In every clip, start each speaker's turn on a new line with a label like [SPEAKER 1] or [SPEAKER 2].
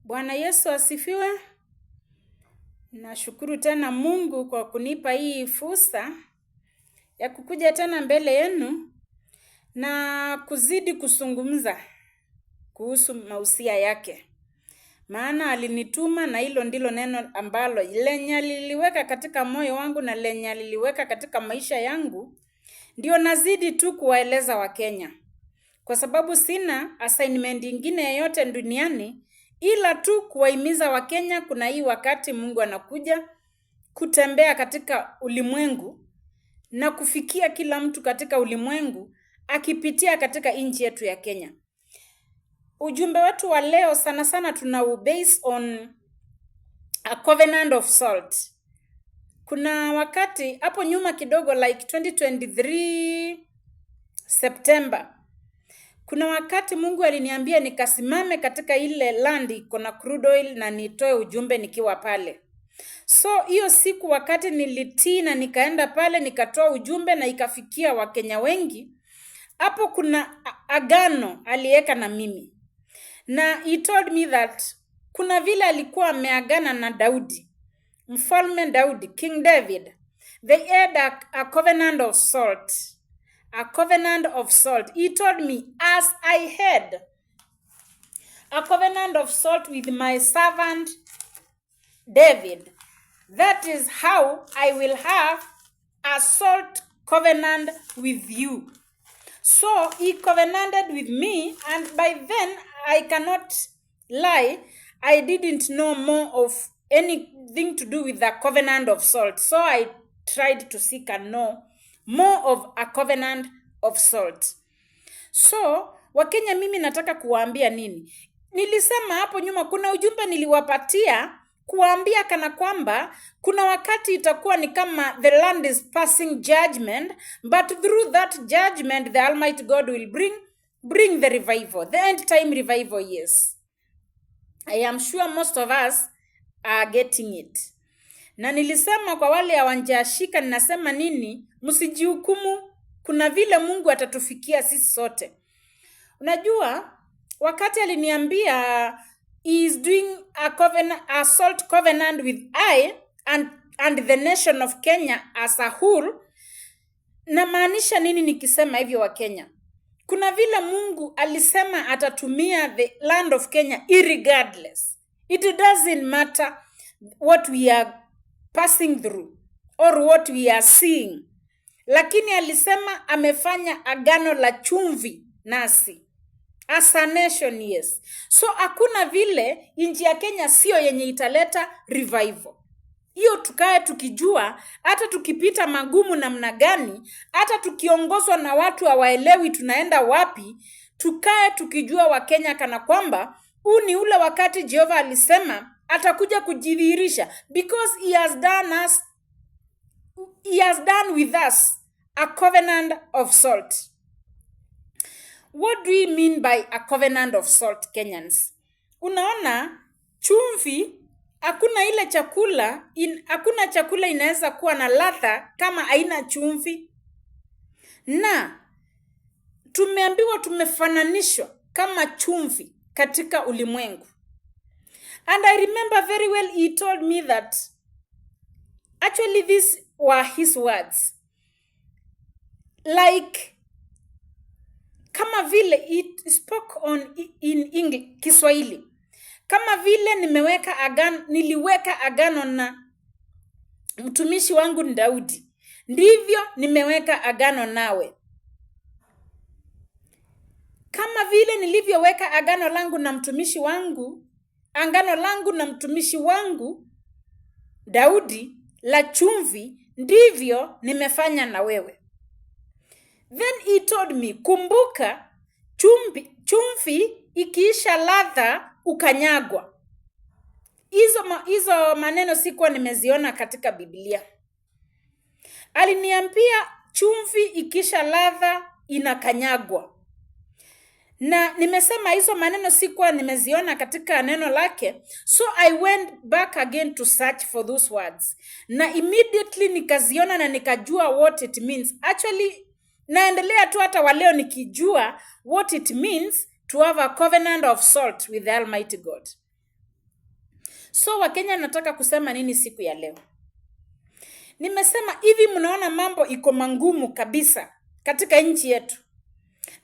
[SPEAKER 1] Bwana Yesu asifiwe. Nashukuru tena Mungu kwa kunipa hii fursa ya kukuja tena mbele yenu na kuzidi kuzungumza kuhusu mausia yake. Maana alinituma na hilo ndilo neno ambalo lenye liliweka katika moyo wangu na lenye liliweka katika maisha yangu, ndio nazidi tu kuwaeleza Wakenya. Kwa sababu sina assignment nyingine yote duniani ila tu kuwahimiza Wakenya kuna hii wakati Mungu anakuja kutembea katika ulimwengu na kufikia kila mtu katika ulimwengu akipitia katika nchi yetu ya Kenya. Ujumbe wetu wa leo sana sana tuna base on a covenant of salt. Kuna wakati hapo nyuma kidogo like 2023 September. Kuna wakati Mungu aliniambia nikasimame katika ile land iko na crude oil na nitoe ujumbe nikiwa pale. So hiyo siku wakati nilitii na nikaenda pale nikatoa ujumbe na ikafikia Wakenya wengi, hapo kuna agano aliweka na mimi. Na he told me that kuna vile alikuwa ameagana na Daudi, mfalme Daudi, King David. They had a covenant of salt. A covenant of salt. He told me, as I had a covenant of salt with my servant David, that is how I will have a salt covenant with you. So he covenanted with me, and by then I cannot lie, I didn't know more of anything to do with the covenant of salt. So I tried to seek and know more of a covenant of salt. So, Wakenya mimi nataka kuwaambia nini? Nilisema hapo nyuma kuna ujumbe niliwapatia kuwaambia kana kwamba kuna wakati itakuwa ni kama the land is passing judgment, but through that judgment the Almighty God will bring the revival, the end time revival, yes. I am sure most of us are getting it. Na nilisema kwa wale hawajashika ninasema nini? Msijihukumu, kuna vile Mungu atatufikia sisi sote. Unajua wakati aliniambia he is doing a salt covenant with I and the nation of Kenya as a whole, na maanisha nini nikisema hivyo wa Kenya? Kuna vile Mungu alisema atatumia the land of Kenya irregardless. It doesn't matter what we are passing through or what we are seeing. Lakini alisema amefanya agano la chumvi nasi. As a nation, yes. So hakuna vile nchi ya Kenya sio yenye italeta revival. Hiyo tukae tukijua, hata tukipita magumu namna gani, hata tukiongozwa na watu hawaelewi tunaenda wapi, tukae tukijua Wakenya kana kwamba huu ni ule wakati Jehova alisema atakuja kujidhihirisha, because he has done with us a covenant of salt. What do we mean by a covenant of salt, Kenyans? Unaona, chumvi, hakuna chakula inaweza kuwa na ladha kama haina chumvi. Na tumeambiwa tumefananishwa kama chumvi katika ulimwengu. And I remember very well he told me that actually these were his words. Like, kama vile it spoke on in English, Kiswahili. Kama vile niliweka agano na mtumishi wangu Daudi, ndivyo nimeweka agano nawe. Kama vile nilivyoweka agano langu na mtumishi wangu Daudi la chumvi, ndivyo nimefanya na wewe. Then he told me, kumbuka chumvi ikiisha ladha ukanyagwa. Hizo maneno sikuwa nimeziona katika Biblia. Aliniambia chumvi ikiisha ladha inakanyagwa. Na nimesema hizo maneno sikuwa nimeziona katika neno lake. So I went back again to search for those words. Na immediately nikaziona na nikajua what it means. Actually, naendelea tu hata waleo nikijua what it means to have a covenant of salt with the Almighty God. So Wakenya, nataka kusema nini siku ya leo? Nimesema hivi, mnaona mambo iko mangumu kabisa katika nchi yetu.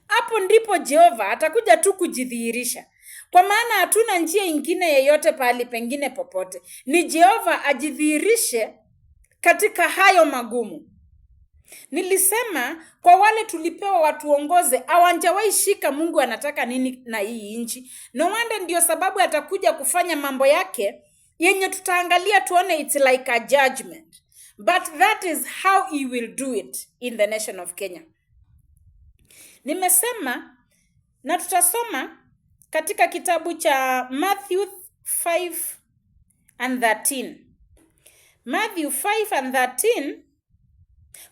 [SPEAKER 1] Hapo ndipo Jehova atakuja tu kujidhihirisha. Kwa maana hatuna njia ingine yeyote pahali pengine popote. Ni Jehova ajidhihirishe katika hayo magumu. Nilisema kwa wale tulipewa watuongoze, hawajawahi shika Mungu anataka nini na hii nchi. No wonder ndio sababu atakuja kufanya mambo yake yenye tutaangalia tuone it's like a judgment. But that is how he will do it in the nation of Kenya. Nimesema na tutasoma katika kitabu cha Matthew 5:13. Matthew 5:13.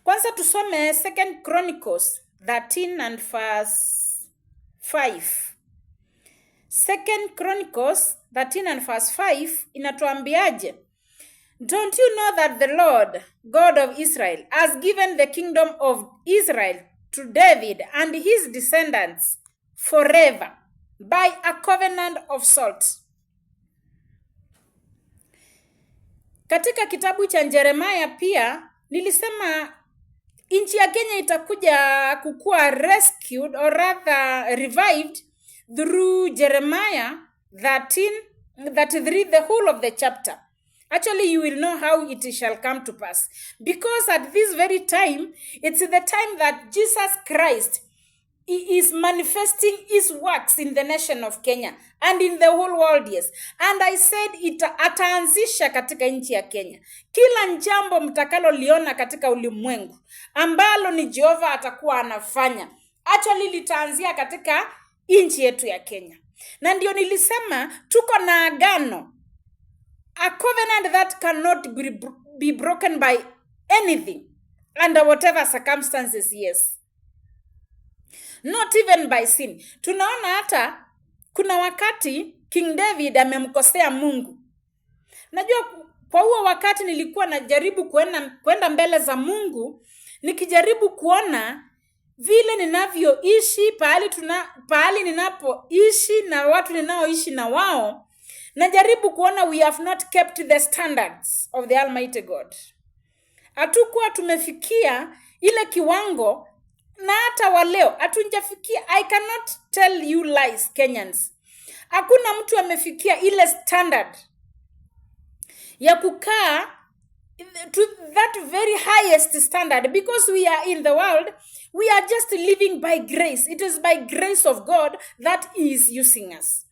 [SPEAKER 1] Kwanza tusome 2 Chronicles 13 and verse 5. 2 Chronicles 13 and verse 5 inatuambiaje? Don't you know that the Lord, God of Israel, has given the kingdom of Israel to David and his descendants forever by a covenant of salt. Katika kitabu cha Jeremiah pia nilisema nchi ya Kenya itakuja kukua rescued or rather revived through Jeremiah 13:33, the whole of the chapter. Actually, you will know how it shall come to pass. Because at this very time, it's the time that Jesus Christ is manifesting his works in the nation of Kenya and in the whole world, yes. And I said ataanzisha katika nchi ya Kenya kila jambo mtakaloliona katika ulimwengu ambalo ni Jehova atakuwa anafanya. Actually, litaanzia katika nchi yetu ya Kenya. Na ndio nilisema tuko na agano, a covenant that cannot be broken by anything under whatever circumstances, yes. Not even by sin. Tunaona hata kuna wakati King David amemkosea Mungu. Najua kwa huo wakati nilikuwa najaribu kwenda mbele za Mungu, nikijaribu kuona vile ninavyoishi pahali ninapoishi na watu ninaoishi na wao. Najaribu kuona we have not kept the standards of the Almighty God. Hatukuwa tumefikia ile kiwango, na hata waleo hatunjafikia. I cannot tell you lies, Kenyans. Hakuna mtu amefikia ile standard ya kukaa to that very highest standard, because we are in the world, we are just living by grace. It is by grace of God that he is using us.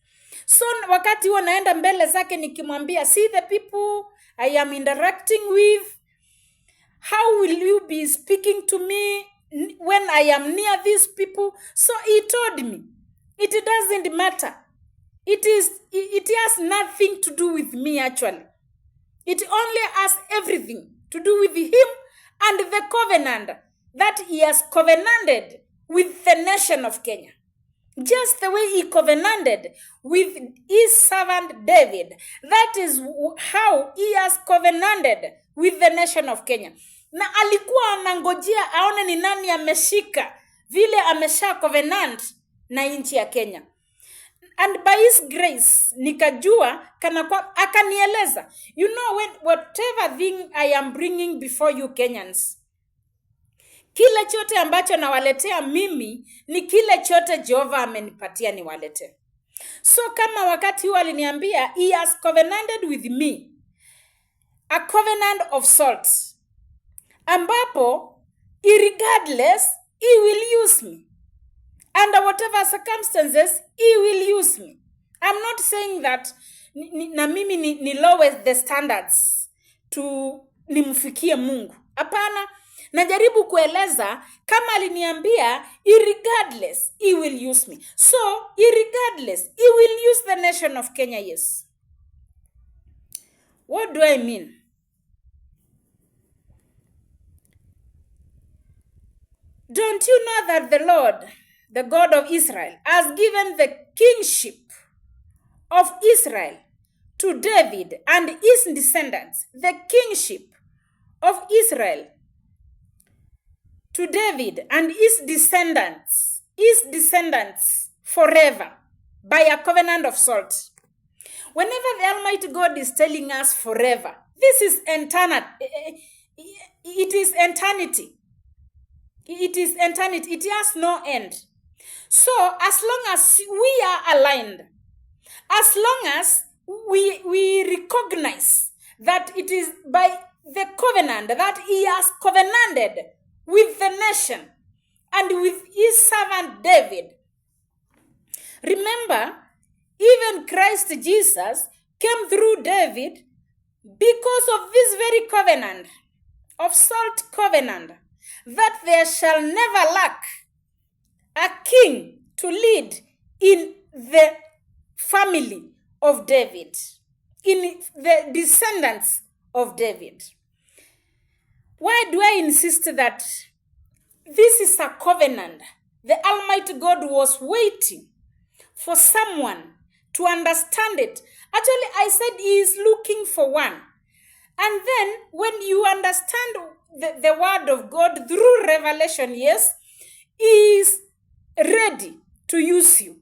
[SPEAKER 1] So wakati huo naenda mbele zake nikimwambia, see the people I am interacting with, how will you be speaking to me when I am near these people? So he told me, it doesn't matter. It has nothing to do with me actually. It only has everything to do with him and the covenant that he has covenanted with the nation of Kenya. Just the way he covenanted with his servant David. That is how he has covenanted with the nation of Kenya. Na alikuwa anangojea aone ni nani ameshika vile amesha covenant na nchi ya Kenya. And by his grace nikajua akanieleza, you know, whatever thing I am bringing before you Kenyans, kile chote ambacho nawaletea mimi ni kile chote Jehova amenipatia niwalete. So kama wakati huo aliniambia he has covenanted with me a covenant of salt, ambapo irregardless he will use me. Under whatever circumstances, he will use me. I'm not saying that na mimi ni lower the standards to nimfikie Mungu. Hapana, najaribu kueleza kama aliniambia irregardless he will use me. So irregardless he will use the nation of Kenya, yes. What do I mean? Don't you know that the Lord, the God of Israel, has given the kingship of Israel to David and his descendants? The kingship of Israel to David and his descendants forever by a covenant of salt. Whenever the Almighty God is telling us forever, this is eternity. It is eternity. It is eternity. It has no end. So as long as we are aligned, as long as we recognize that it is by the covenant that he has covenanted with the nation and with his servant David. Remember, even Christ Jesus came through David because of this very covenant, of salt covenant, that there shall never lack a king to lead in the family of David, in the descendants of David. Why do I insist that this is a covenant? The Almighty God was waiting for someone to understand it. Actually, I said he is looking for one. And then when you understand the word of God through revelation, yes, he is ready to use you.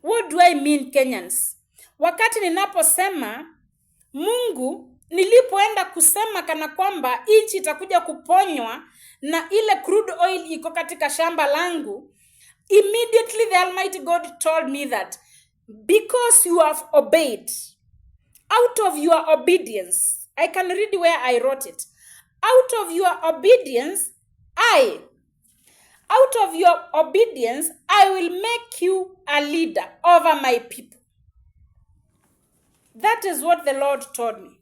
[SPEAKER 1] What do I mean, Kenyans? Wakati ninaposema Mungu, nilipoenda kusema kana kwamba nchi itakuja kuponywa na ile crude oil iko katika shamba langu, immediately the Almighty God told me that because you have obeyed, out of your obedience, I can read where I wrote it, out of your obedience, I will make you a leader over my people. That is what the Lord told me.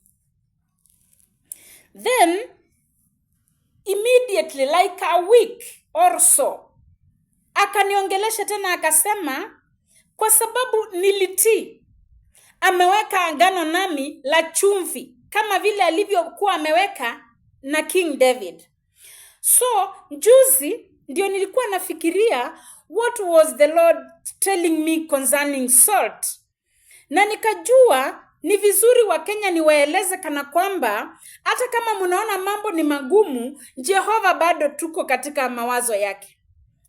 [SPEAKER 1] Then, immediately, like a week or so, akaniongelesha tena akasema, kwa sababu nilitii, ameweka agano nami la chumvi, kama vile alivyokuwa ameweka na King David. So, juzi, ndio nilikuwa nafikiria, what was the Lord telling me concerning salt? Na nikajua, ni vizuri wa Kenya niwaeleze kana kwamba, hata kama munaona mambo ni magumu, Jehova bado tuko katika mawazo yake.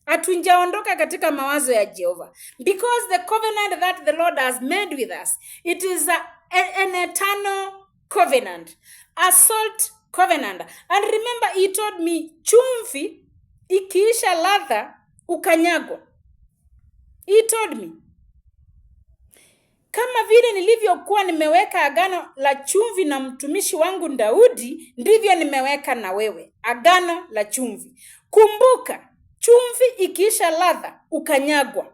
[SPEAKER 1] Hatunjaondoka katika mawazo ya Jehova. Because the covenant that the Lord has made with us, it is an eternal covenant. A salt covenant. And remember, he told me, chumvi, ikiisha ladha, ukanyagwa. He told me. Kama vile nilivyokuwa nimeweka agano la chumvi na mtumishi wangu Daudi, ndivyo nimeweka na wewe. Agano la chumvi. Kumbuka, chumvi ikiisha ladha, ukanyagwa.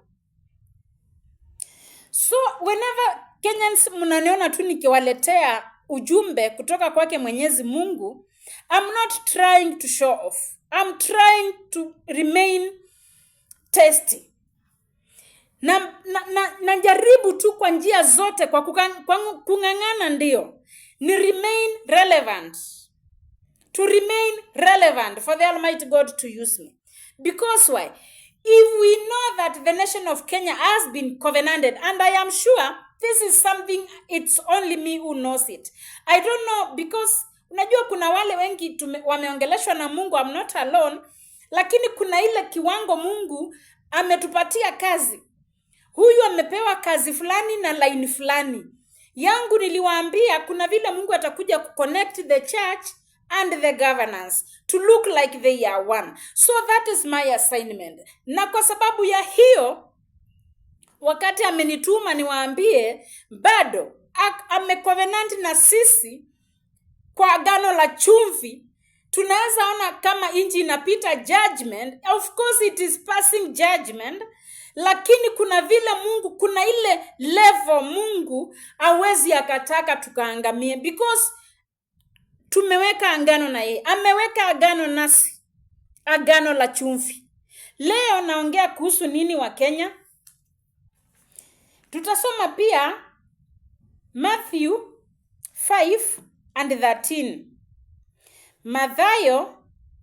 [SPEAKER 1] So, whenever Kenyans mnaniona tu nikiwaletea ujumbe kutoka kwake Mwenyezi Mungu, I'm not trying to show off. I'm trying to remain tasty. Na jaribu tu kwa njia zote kwa kung'ang'ana ndio. Ni remain relevant. To remain relevant for the Almighty God to use me. Because why? If we know that the nation of Kenya has been covenanted, and I am sure this is something, it's only me who knows it. I don't know, because unajua kuna wale wengi wameongeleshwa na Mungu, I'm not alone, lakini kuna ile kiwango Mungu ametupatia kazi. Huyu amepewa kazi fulani na line fulani. Yangu niliwaambia kuna vile Mungu atakuja kuconnect the church and the governance to look like they are one. So that is my assignment. Na kwa sababu ya hiyo, wakati amenituma niwaambie, bado amecovenant na sisi kwa agano la chumvi, tunaweza ona kama nchi inapita judgment. Of course it is passing judgment, lakini kuna vile Mungu, kuna ile level Mungu hawezi akataka tukaangamie, because tumeweka agano na yeye. Ameweka agano nasi, agano la chumvi. Leo naongea kuhusu nini wa Kenya? Tutasoma pia Matthew 5:13. Matthew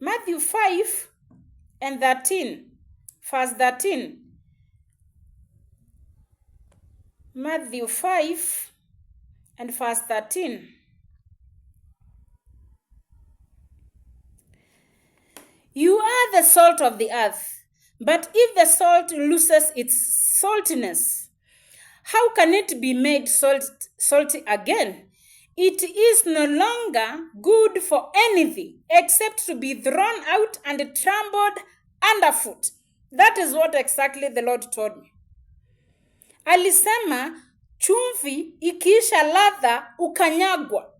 [SPEAKER 1] 5:13. Verse 13. Matthew 5:13. You are the salt of the earth, but if the salt loses its saltiness, how can it be made salty again? It is no longer good for anything except to be thrown out and trampled underfoot. That is what exactly the Lord told me. Alisema chumvi ikiisha ladha ukanyagwa.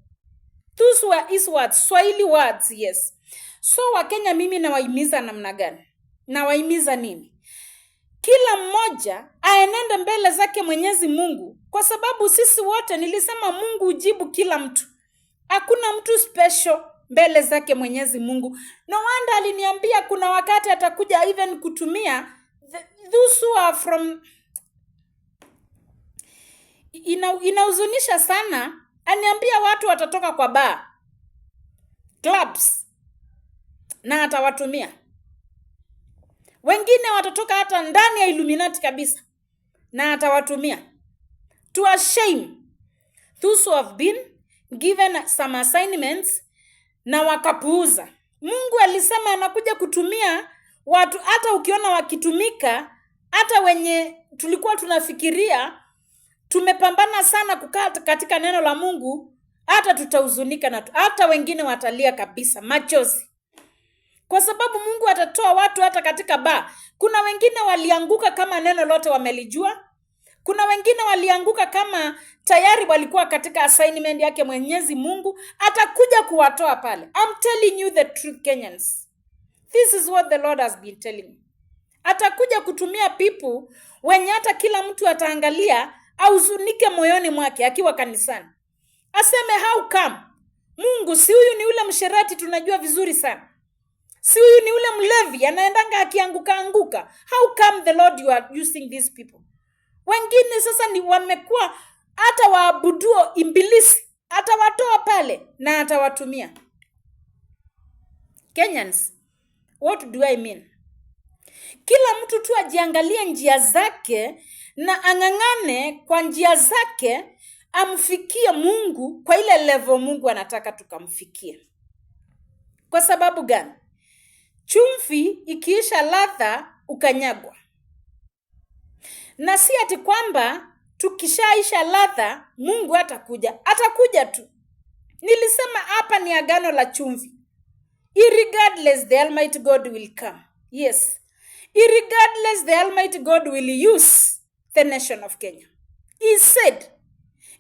[SPEAKER 1] Those were his words, Swahili words, yes. So Wakenya mimi nawaimiza namna gani? Nawaimiza nini? Kila mmoja aenende mbele zake Mwenyezi Mungu, kwa sababu sisi wote nilisema Mungu hujibu kila mtu. Hakuna mtu special mbele zake Mwenyezi Mungu. No wonder aliniambia kuna wakati atakuja even kutumia those who are from inahuzunisha sana. Aniambia watu watatoka kwa bar, clubs, na atawatumia. Wengine watatoka hata ndani ya Illuminati kabisa, na atawatumia. To a shame those who have been given some assignments na wakapuuza. Mungu alisema anakuja kutumia watu, hata ukiona wakitumika, hata wenye tulikuwa tunafikiria tumepambana sana kukaa katika neno la Mungu, hata tutahuzunika na hata wengine watalia kabisa machozi. Kwa sababu Mungu atatoa watu hata katika baa. Kuna wengine walianguka kama neno lote wamelijua. Kuna wengine walianguka kama tayari walikuwa katika assignment yake Mwenyezi Mungu. Atakuja kuwatoa pale. I'm telling you the truth, Kenyans. This is what the Lord has been telling me. Atakuja kutumia people wenye hata kila mtu ataangalia ahuzunike moyoni mwake akiwa kanisani. Aseme how come? Mungu, si huyu ni ule msherati tunajua vizuri sana. Si huyu ni ule mlevi anaendanga akianguka. How come the Lord you are using these people? Wengine sasa ni wamekuwa hata waabuduo ibilisi, atawatoa pale na atawatumia. Kenyans, what do I mean? Kila mtu tu ajiangalie njia zake na ang'ang'ane kwa njia zake amfikie Mungu kwa ile level Mungu anataka tukamfikie. Kwa sababu gani? Chumvi ikiisha ladha ukanyagwa. Na si ati kwamba tukishaisha ladha Mungu hatakuja. Atakuja tu. Nilisema hapa ni agano la chumvi. Irregardless the Almighty God will come. Yes. Irregardless the Almighty God will use the nation of Kenya. He said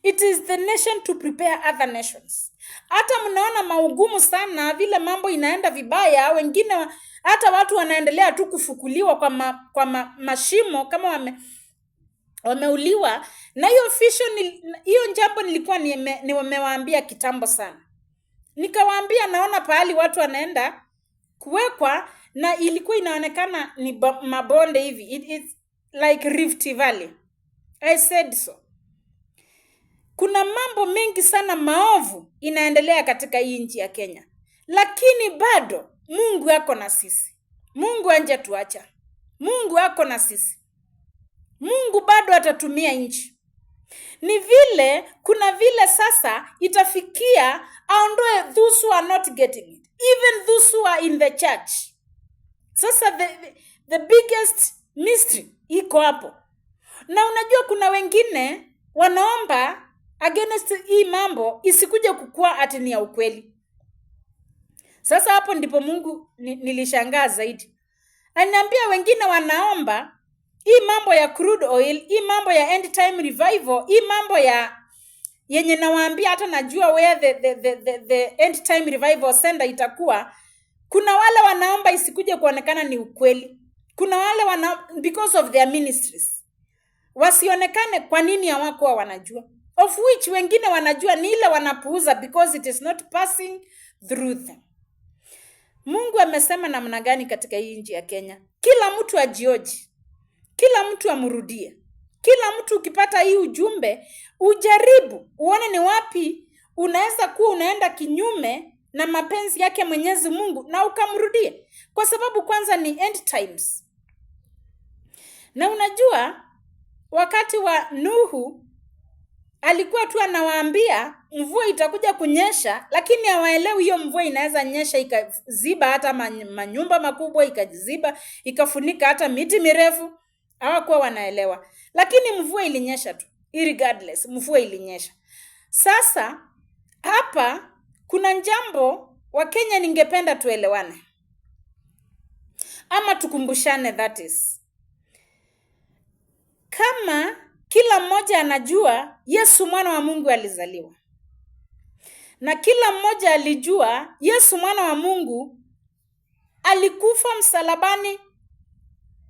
[SPEAKER 1] it is the nation to prepare other nations. Hata mnaona maugumu sana vile mambo inaenda vibaya, wengine hata watu wanaendelea tu kufukuliwa kwa mashimo kama wameuliwa. Na hiyo hiyo jambo nilikuwa nimewaambia kitambo sana. Nikawaambia naona pahali watu wanaenda kuwekwa na ilikuwa inaonekana ni mabonde hivi. It's like Rift Valley. I said so. Kuna mambo mengi sana maovu inaendelea katika hii nchi ya Kenya. Lakini bado Mungu yako na sisi. Mungu anje tuacha. Mungu yako na sisi. Mungu bado atatumia nchi. Ni vile, kuna vile sasa itafikia aondoe those who are not getting it. Even those who are in the church. Sasa the biggest mystery iko hapo. Na unajua kuna wengine wanaomba against hii mambo isikuje kukua ati ni ya ukweli. Sasa hapo ndipo Mungu nilishangaa zaidi. Ananiambia wengine wanaomba hii mambo ya crude oil, hii mambo ya end time revival, hii mambo ya yenye nawaambia hata najua where the end time revival center itakuwa. Kuna wale wanaomba isikuje kuonekana ni ukweli. Kuna wale because of their ministries. Wasionekane kwa nini hawakuwa wanajua. Of which wengine wanajua ni ile wanapuuza because it is not passing through them. Mungu amesema namna gani katika hii nchi ya Kenya? Kila mtu ajioji. Kila mtu amrudie. Kila mtu ukipata hii ujumbe, ujaribu. Uone ni wapi unaweza kuwa unaenda kinyume na mapenzi yake Mwenyezi Mungu na ukamrudie. Kwa sababu kwanza ni end times. Na unajua wakati wa Nuhu alikuwa tu anawaambia mvua itakuja kunyesha, lakini hawaelewi hiyo mvua inaweza nyesha ikaziba hata manyumba makubwa, ikaziba ikafunika hata miti mirefu. Hawakuwa wanaelewa. Lakini mvua ilinyesha tu. irregardless mvua ilinyesha. Sasa hapa kuna jambo Wakenya ningependa tuelewane ama tukumbushane, that is, kama kila mmoja anajua Yesu mwana wa Mungu alizaliwa, na kila mmoja alijua Yesu mwana wa Mungu alikufa msalabani,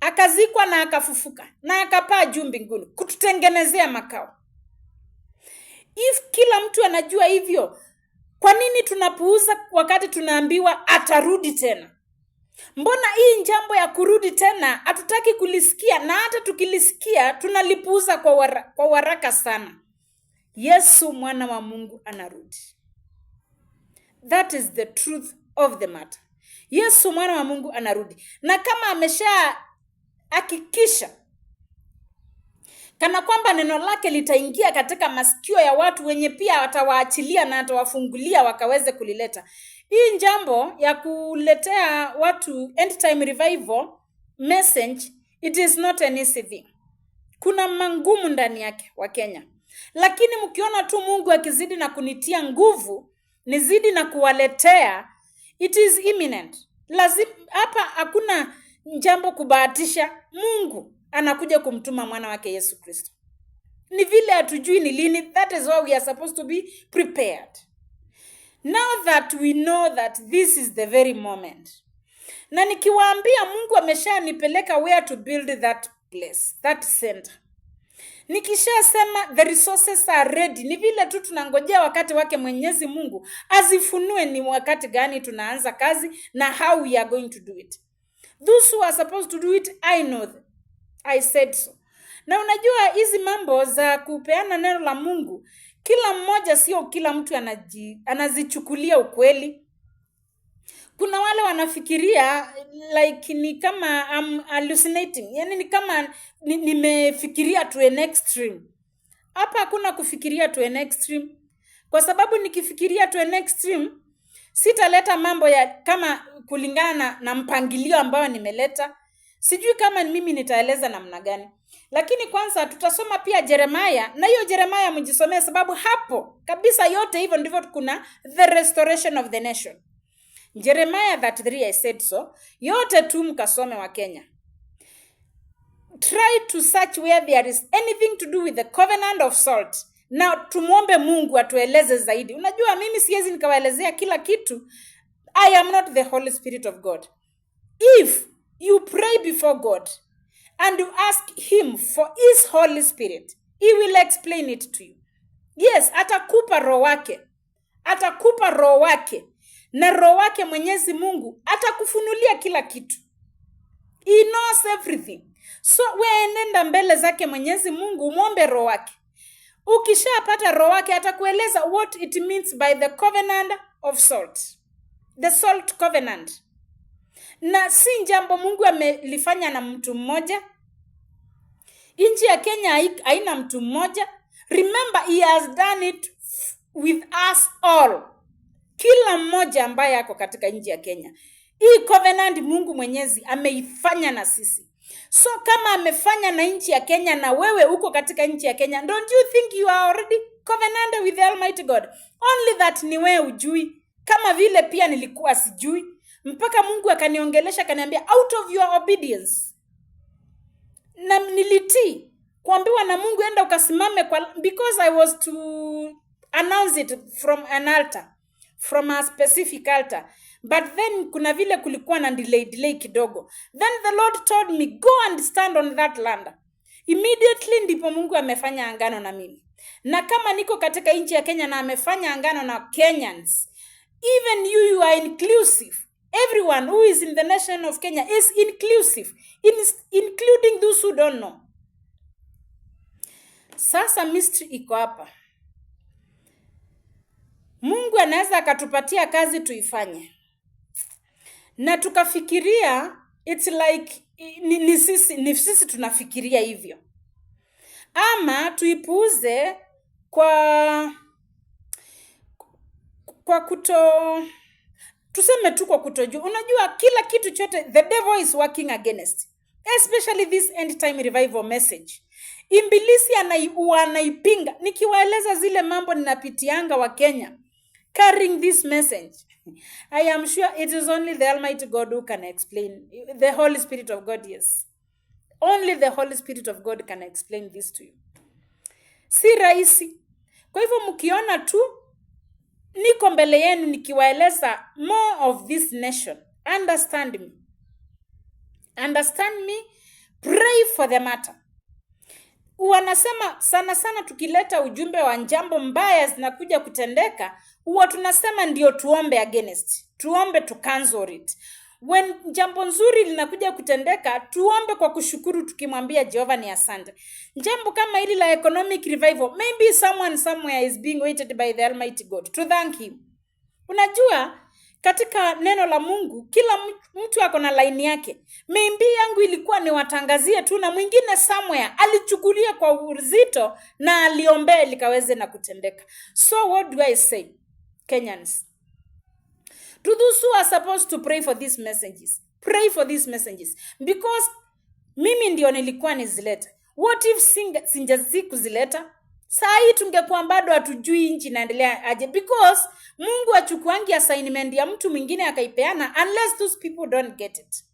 [SPEAKER 1] akazikwa na akafufuka na akapaa juu mbinguni kututengenezea makao. If kila mtu anajua hivyo, kwa nini tunapuuza wakati tunaambiwa atarudi tena? Mbona hii jambo ya kurudi tena hatutaki kulisikia, na hata tukilisikia tunalipuuza kwa haraka sana? Yesu mwana wa Mungu anarudi. That is the truth of the matter. Yesu mwana wa Mungu anarudi. Na kama amesha hakikisha kana kwamba neno lake litaingia katika masikio ya watu wenye pia watawaachilia na atawafungulia wakaweze kulileta. Hii jambo ya kuletea watu end time revival message, it is not an easy thing. Kuna mangumu ndani yake wa Kenya. Lakini mkiona tu Mungu akizidi na kunitia nguvu, nizidi na kuwaletea, it is imminent. Lazima hapa hakuna jambo kubahatisha. Mungu anakuja kumtuma mwana wake Yesu Kristo. Ni vile hatujui ni lini. That is why we are supposed to be prepared. Now that we know that this is the very moment. Na nikiwaambia Mungu ameshanipeleka where to build that place, that center. Nikishasema the resources are ready, ni vile tu tunangojea wakati wake Mwenyezi Mungu azifunue ni wakati gani tunaanza kazi na how we are going to do it. Those who are supposed to do it, I know them. I said so. Na unajua hizi mambo za kupeana neno la Mungu, kila mmoja, sio kila mtu anazichukulia ukweli. Kuna wale wanafikiria like ni kama I'm hallucinating. Yani ni kama nimefikiria to an extreme. Hapa hakuna kufikiria to an extreme. Kwa sababu nikifikiria to an extreme, sitaleta mambo ya kama kulingana na mpangilio ambao nimeleta. Sijui kama mimi nitaeleza namna gani. Lakini kwanza tutasoma pia Jeremiah, na hiyo Jeremiah mjisomee, sababu hapo kabisa yote hivyo ndivyo kuna the restoration of the nation. Jeremiah 33, I said so. Yote tu mkasome wa Kenya. Try to search where there is anything to do with the covenant of salt. Na tumuombe Mungu atueleze zaidi. Unajua mimi siwezi nikawaelezea kila kitu. I am not the Holy Spirit of God. If you pray before God and you ask him for his Holy Spirit, he will explain it to you. Yes, atakupa roho wake. Atakupa roho wake. Na roho wake Mwenyezi Mungu atakufunulia kila kitu. He knows everything. So wewe nenda mbele zake Mwenyezi Mungu, muombe roho wake. Ukishapata roho wake atakueleza what it means by the covenant of salt. The salt covenant. Na si jambo Mungu amelifanya na mtu mmoja. Nchi ya Kenya haina mtu mmoja. Remember, he has done it with us all. Kila mmoja ambaye ako katika nchi ya Kenya. Hii covenant Mungu Mwenyezi ameifanya na sisi. So kama amefanya na nchi ya Kenya na wewe uko katika nchi ya Kenya, don't you think you are already covenanted with the Almighty God? Only that ni wewe ujui, kama vile pia nilikuwa sijui. Mpaka Mungu akaniongelesha akaniambia out of your obedience. Na nilitii kuambiwa na Mungu enda ukasimame because I was to announce it from an altar, from a specific altar. But then kuna vile kulikuwa na delay kidogo. Then the Lord told me, go and stand on that land. Immediately ndipo Mungu amefanya angano na mimi. Na kama niko katika nchi ya Kenya na amefanya angano na Kenyans, even you are inclusive. Everyone who is in the nation of Kenya is inclusive, including those who don't know. Sasa mystery iko hapa. Mungu anaweza akatupatia kazi tuifanye. Na tukafikiria it's like ni sisi tunafikiria hivyo. Ama tuipuuze kwa tuseme tu kwa kutojua. Unajua kila kitu chote the devil is working against. Especially this end time revival message. Ibilisi anaipinga. Nikiwaeleza zile mambo ninapitianga wa Kenya carrying this message, I am sure it is only the Almighty God who can explain. The Holy Spirit of God, yes. Only the Holy Spirit of God can explain this to you. Si rahisi. Kwa hivyo mkiona tu niko mbele yenu nikiwaeleza more of this nation, understand me. Understand me, pray for the matter. Wanasema sana tukileta ujumbe wa jambo mbaya zinakuja kutendeka, huwa tunasema ndio tuombe against. Tuombe to cancel it. When jambo nzuri linakuja kutendeka, tuombe kwa kushukuru tukimwambia Jehova ni asante. Jambo kama hili la economic revival, maybe someone somewhere is being waited by the Almighty God to thank him. Unajua, katika neno la Mungu, kila mtu ako na line yake. Maybe yangu ilikuwa ni watangazie tu na mwingine somewhere alichukulia kwa uzito na aliombea likaweze na kutendeka. So what do I say, Kenyans? To those who are supposed to pray for these messages, pray for these messages. Because mimi ndio nilikuwa nizileta. What if sinjazi kuzileta? Saa hii tungekuwa bado hatujui nchi inaendelea aje. Because Mungu achukuangi assignment ya mtu mwingine akaipeana unless those people don't get it.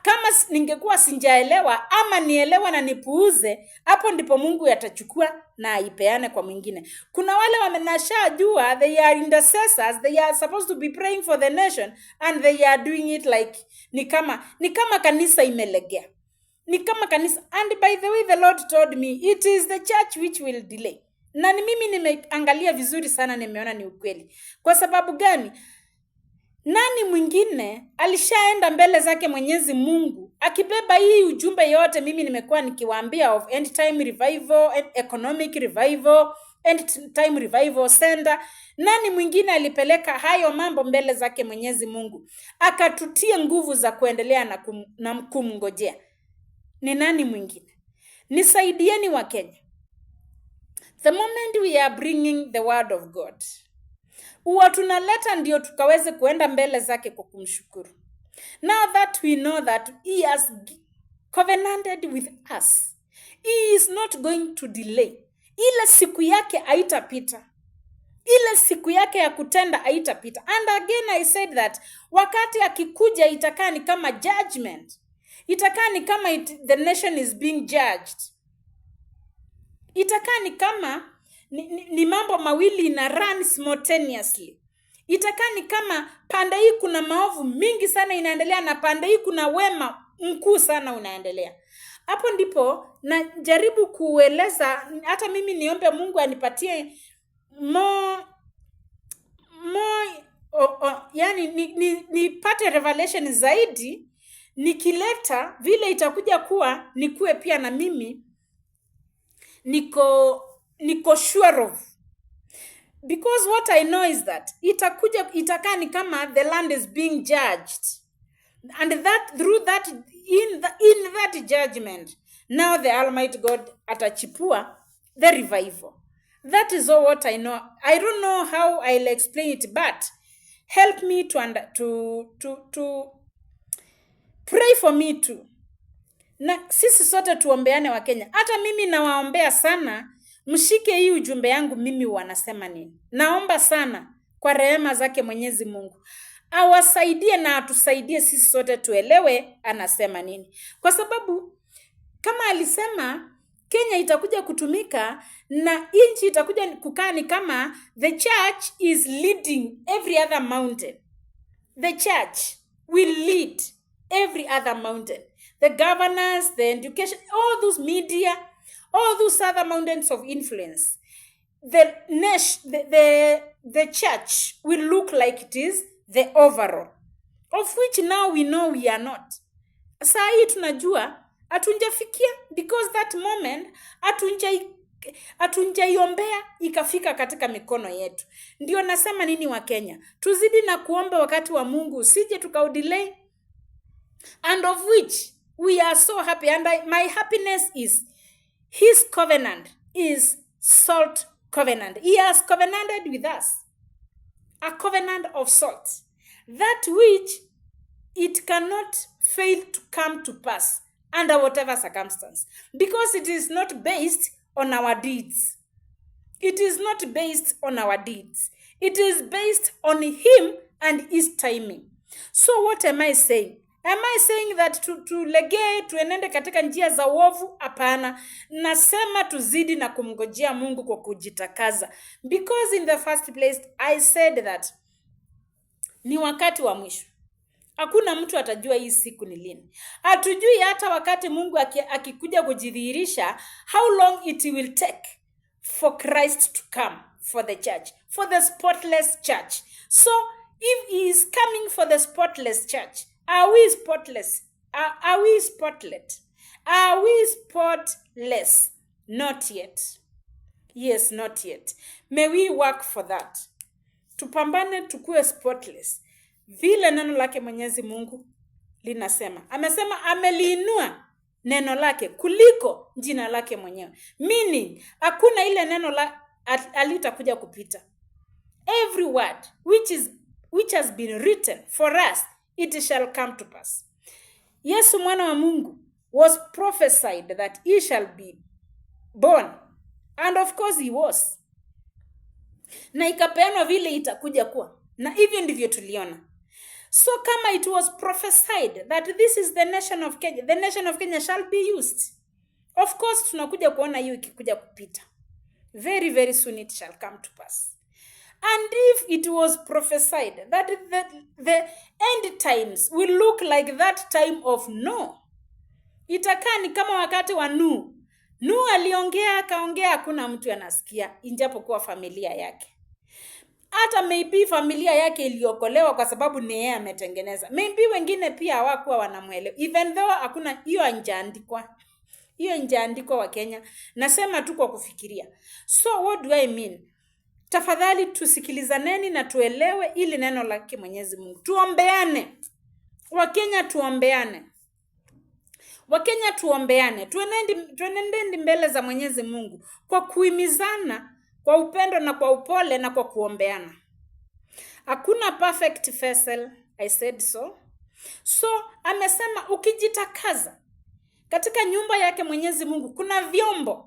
[SPEAKER 1] Kama ningekuwa sinjaelewa ama nielewa na nipuuze, hapo ndipo Mungu atachukua na aipeane kwa mwingine. Kuna wale wamenashajua, they are intercessors, they are supposed to be praying for the nation and they are doing it like ni kama kanisa imelegea. Ni kama kanisa. And by the way, the Lord told me it is the church which will delay. Na mimi nimeangalia vizuri sana, nimeona ni ukweli. Kwa sababu gani? Nani mwingine alishaenda mbele zake Mwenyezi Mungu akibeba hii ujumbe yote mimi nimekuwa nikiwaambia of end time revival, economic revival, end time revival center? Nani mwingine alipeleka hayo mambo mbele zake Mwenyezi Mungu akatutia nguvu za kuendelea na kumngojea? Ni nani mwingine? Nisaidieni wa Kenya. The moment we are bringing the word of God, huwa tunaleta ndio tukaweze kuenda mbele zake kwa kumshukuru. Now that we know that he has covenanted with us, he is not going to delay. Ile siku yake haitapita. Ile siku yake ya kutenda haitapita. And again I said that wakati akikuja itakaa ni kama judgment. Itakaa ni kama the nation is being judged. Itakaa ni kama ni mambo mawili na run simultaneously. Itakaa ni kama pande hii kuna maovu mingi sana inaendelea na pande hii kuna wema mkuu sana unaendelea. Hapo ndipo najaribu kueleza, hata mimi niombe Mungu anipatie yani nipate revelation zaidi, nikileta vile itakuja kuwa nikuwe pia na mimi niko sure of. Because what I know is that itakaa ni kama the land is being judged, and that through that in that judgment now the Almighty God atachipua the revival. That is all what I know. I don't know how I'll explain it, but help me to pray for me too. Na sisi sote tuombeane wa Kenya. Hata mimi nawaombea sana, mshike hii ujumbe yangu mimi wanasema nini. Naomba sana kwa rehema zake Mwenyezi Mungu awasaidie na atusaidie sisi sote tuelewe anasema nini. Kwa sababu kama alisema Kenya itakuja kutumika na nchi itakuja kukaa ni kama the church is leading every other mountain. The church will lead every other mountain. The governors, the education, all those media, all those other mountains of influence. The church will look like it is the overall, of which now we know we are not. Saa hii tunajua hatunjafikia, because that moment hatunjaiombea ikafika katika mikono yetu. Ndio nasema nini wa Kenya, tuzidi na kuomba wakati wa Mungu usije tukaudelay, and of which we are so happy. And my happiness is his covenant is salt covenant. He has covenanted with us a covenant of salt, that which it cannot fail to come to pass under whatever circumstance, because it is not based on our deeds. It is not based on our deeds. It is based on him and his timing. So what am I saying? Am I saying that tulegee tuenende katika njia za uovu? Hapana. Nasema tuzidi na kumngojea Mungu kwa kujitakaza. Because in the first place I said that ni wakati wa mwisho. Hakuna mtu atajua hii siku ni lini. Hatujui hata wakati Mungu akikuja kujidhihirisha how long it will take for Christ to come for the church, for the spotless church. So if he is coming for the spotless church, are we spotless? Are we spotless? Are we spotless? Not yet. Yes, not yet. May we work for that. Tupambane tukue spotless. Vile neno lake Mwenyezi Mungu linasema. Amesema ameliinua neno lake kuliko jina lake mwenyewe. Meaning, hakuna ile neno alitakuja kupita. Every word which has been written for us, it shall come to pass. Yesu mwana wa Mungu was prophesied that he shall be born. And of course he was. Na ikapeanwa vile itakuja kuwa. Na hivyo ndivyo tuliona. So kama it was prophesied that this is the nation of Kenya, the nation of Kenya shall be used. Of course tunakuja kuona hiyo ikikuja kupita. Very, very soon it shall come to pass. And if it was prophesied that the end times will look like that time of Noah, itakaa ni kama wakati wa Nuhu. Nuhu aliongea akaongea, hakuna mtu anasikia, ijapokuwa familia yake. Hata maybe familia yake iliokolewa kwa sababu ni yeye ametengeneza. Maybe wengine pia hawakuwa wanamuelewa. Even though hakuna hiyo hajaandikwa. Hiyo hajaandikwa wa Kenya. Nasema tu kwa kufikiria. So what do I mean? Tafadhali tusikilizaneni na tuelewe ili neno lake Mwenyezi Mungu. Tuombeane. Wakenya tuombeane. Wakenya tuombeane. Tuenende mbele za Mwenyezi Mungu kwa kuhimizana, kwa upendo na kwa upole na kwa kuombeana. Hakuna perfect vessel, I said so. So amesema ukijitakaza katika nyumba yake Mwenyezi Mungu kuna vyombo.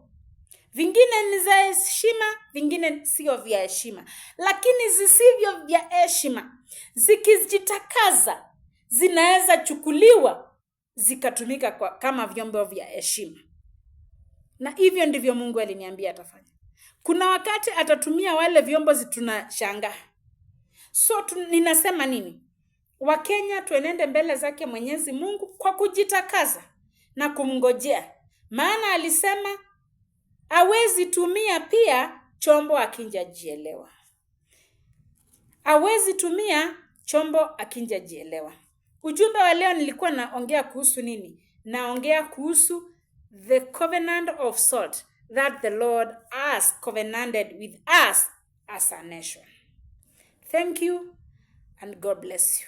[SPEAKER 1] Vingine ni za heshima, vingine sio vya heshima. Lakini zisivyo vya heshima, zikijitakaza, zinaweza chukuliwa, zikatumika kama vyombo vya heshima. Na hivyo ndivyo Mungu aliniambia atafanya. Kuna wakati atatumia wale vyombo tunashangaa. So ninasema nini? Wakenya tuenende mbele zake Mwenyezi Mungu kwa kujitakaza na kumngojea. Maana alisema hawezi tumia pia chombo akinjajielewa. Hawezi tumia chombo akinjajielewa. Ujumbe wa leo nilikuwa naongea kuhusu nini? Naongea kuhusu the covenant of salt that the Lord has covenanted with us as a nation. Thank you and God bless you.